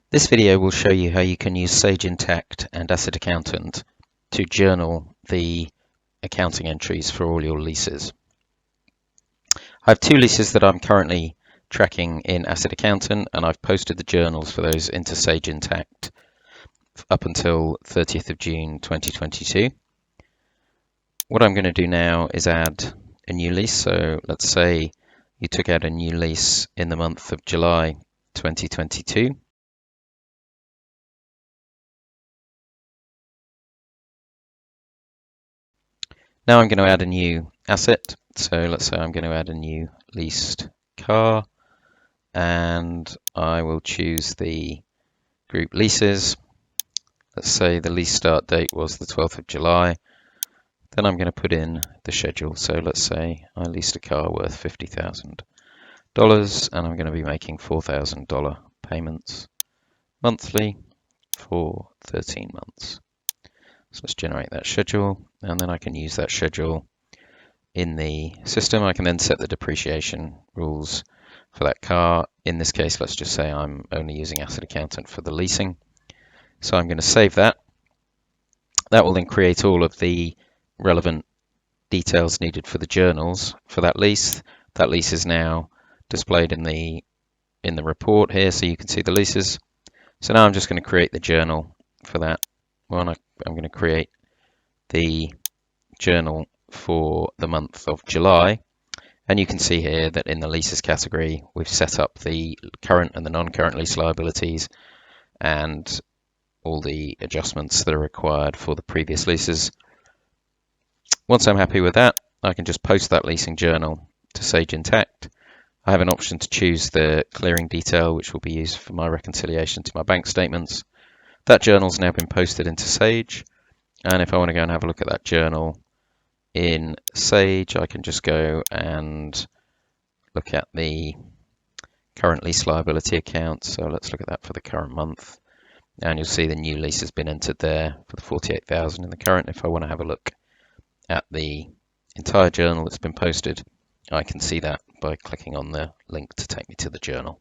This video will show you how you can use Sage Intacct and Asset Accountant to journal the accounting entries for all your leases. I have two leases that I'm currently tracking in Asset Accountant, and I've posted the journals for those into Sage Intacct up until 30th of June 2022. What I'm going to do now is add a new lease. So let's say you took out a new lease in the month of July 2022. Now I'm going to add a new asset. So let's say I'm going to add a new leased car, and I will choose the group leases. Let's say the lease start date was the 12th of July. Then I'm going to put in the schedule. So let's say I leased a car worth $50,000 and I'm going to be making $4,000 payments monthly for 13 months. So let's generate that schedule, and then I can use that schedule in the system. I can then set the depreciation rules for that car. In this case, let's just say I'm only using Asset Accountant for the leasing. So I'm going to save that. That will then create all of the relevant details needed for the journals for that lease. That lease is now displayed in the report here, so you can see the leases. So now I'm just going to create the journal for that one. I'm going to create the journal for the month of July, and you can see here that in the leases category we've set up the current and the non-current lease liabilities and all the adjustments that are required for the previous leases. Once I'm happy with that, I can just post that leasing journal to Sage Intacct. I have an option to choose the clearing detail, which will be used for my reconciliation to my bank statements. That journal's now been posted into Sage, and if I want to go and have a look at that journal in Sage, I can just go and look at the current lease liability account. So let's look at that for the current month, and you'll see the new lease has been entered there for the $48,000 in the current. If I want to have a look at the entire journal that's been posted, I can see that by clicking on the link to take me to the journal.